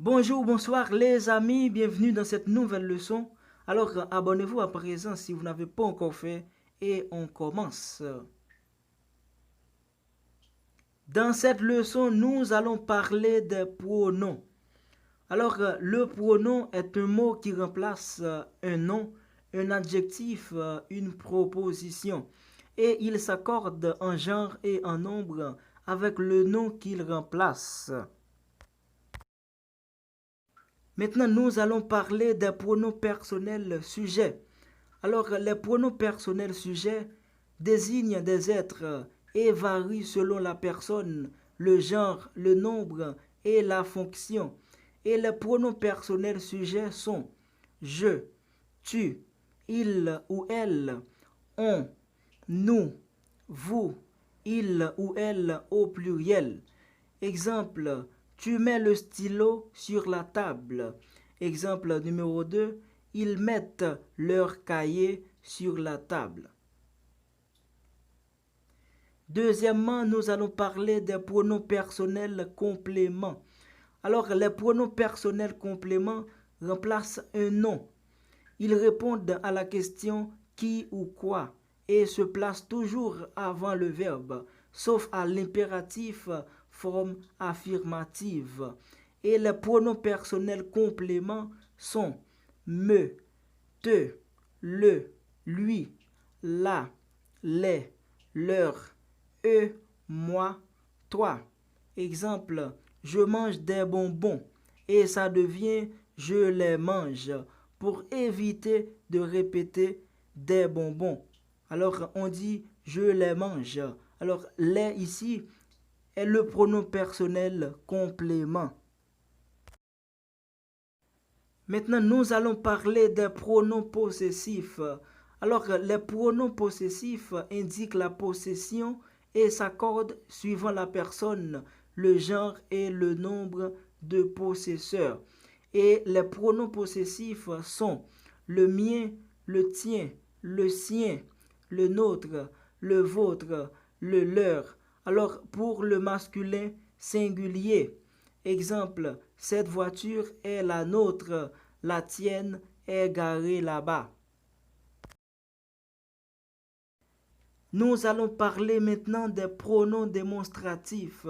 Bonjour, bonsoir les amis, bienvenue dans cette nouvelle leçon. Alors abonnez-vous à présent si vous n'avez pas encore fait et on commence. Dans cette leçon, nous allons parler des pronoms. Alors le pronom est un mot qui remplace un nom, un adjectif, une proposition. Et il s'accorde en genre et en nombre avec le nom qu'il remplace. Maintenant, nous allons parler des pronoms personnels sujets. Alors, les pronoms personnels sujets désignent des êtres et varient selon la personne, le genre, le nombre et la fonction. Et les pronoms personnels sujets sont je, tu, il ou elle, on, nous, vous, il ou elle au pluriel. Exemple, tu mets le stylo sur la table. Exemple numéro 2, ils mettent leur cahier sur la table. Deuxièmement, nous allons parler des pronoms personnels compléments. Alors, les pronoms personnels compléments remplacent un nom. Ils répondent à la question qui ou quoi et se placent toujours avant le verbe, sauf à l'impératif forme affirmative. Et les pronoms personnels compléments sont me, te, le, lui, la, les, leur, eux, moi, toi. Exemple, je mange des bonbons et ça devient je les mange pour éviter de répéter des bonbons. Alors on dit je les mange. Alors les ici est le pronom personnel complément. Maintenant, nous allons parler des pronoms possessifs. Alors, les pronoms possessifs indiquent la possession et s'accordent suivant la personne, le genre et le nombre de possesseurs. Et les pronoms possessifs sont le mien, le tien, le sien, le nôtre, le vôtre, le leur. Alors, pour le masculin singulier, exemple, cette voiture est la nôtre, la tienne est garée là-bas. Nous allons parler maintenant des pronoms démonstratifs.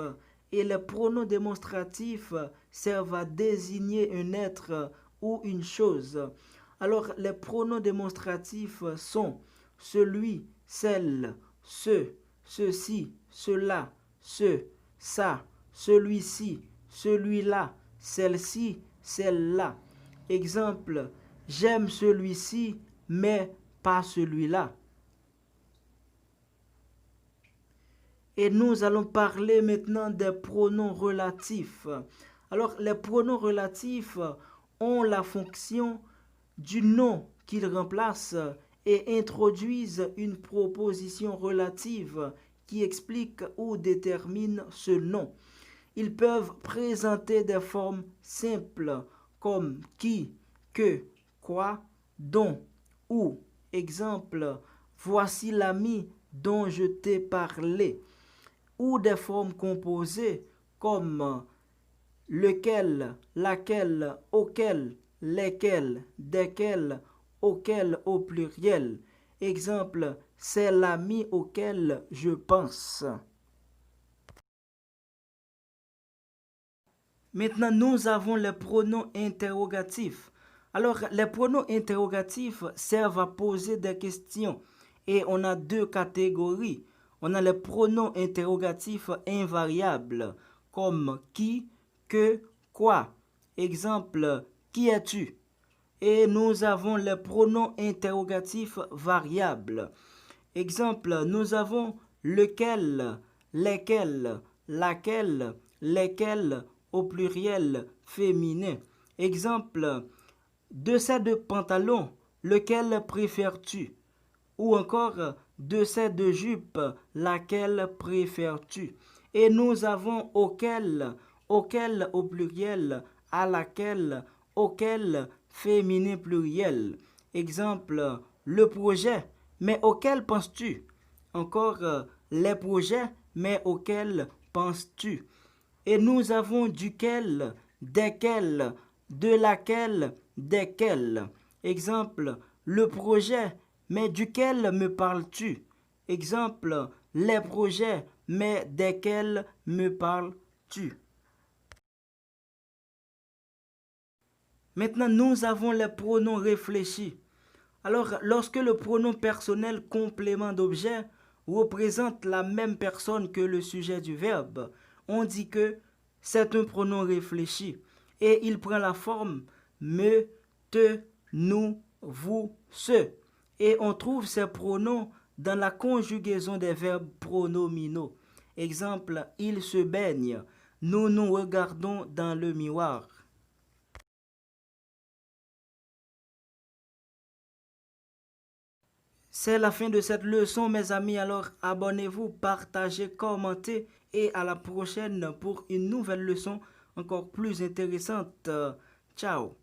Et les pronoms démonstratifs servent à désigner un être ou une chose. Alors, les pronoms démonstratifs sont celui, celle, ce, ceci, cela, ce, ça, celui-ci, celui-là, celle-ci, celle-là. Exemple, j'aime celui-ci, mais pas celui-là. Et nous allons parler maintenant des pronoms relatifs. Alors, les pronoms relatifs ont la fonction du nom qu'ils remplacent et introduisent une proposition relative qui explique ou détermine ce nom. Ils peuvent présenter des formes simples comme qui, que, quoi, dont, où. Exemple, voici l'ami dont je t'ai parlé. Ou des formes composées comme lequel, laquelle, auquel, lesquels, desquels, auquel au pluriel. Exemple, c'est l'ami auquel je pense. Maintenant, nous avons les pronoms interrogatifs. Alors, les pronoms interrogatifs servent à poser des questions et on a deux catégories. On a les pronoms interrogatifs invariables comme qui, que, quoi. Exemple, qui es-tu? Et nous avons les pronoms interrogatifs variables. Exemple, nous avons lequel, lesquels, laquelle, lesquels au pluriel féminin. Exemple, de ces deux pantalons, lequel préfères-tu? Ou encore, de ces deux jupes, laquelle préfères-tu? Et nous avons auquel au pluriel, à laquelle, auquel féminin pluriel. Exemple, le projet, mais auquel penses-tu? Encore, les projets, mais auquel penses-tu? Et nous avons duquel desquels, de laquelle, desquels. Exemple, le projet, mais duquel me parles-tu? Exemple, les projets, mais desquels me parles-tu? Maintenant, nous avons les pronoms réfléchis. Alors, lorsque le pronom personnel complément d'objet représente la même personne que le sujet du verbe, on dit que c'est un pronom réfléchi et il prend la forme me, te, nous, vous, ce. Et on trouve ces pronoms dans la conjugaison des verbes pronominaux. Exemple, il se baigne. Nous nous regardons dans le miroir. C'est la fin de cette leçon, mes amis. Alors, abonnez-vous, partagez, commentez et à la prochaine pour une nouvelle leçon encore plus intéressante. Ciao.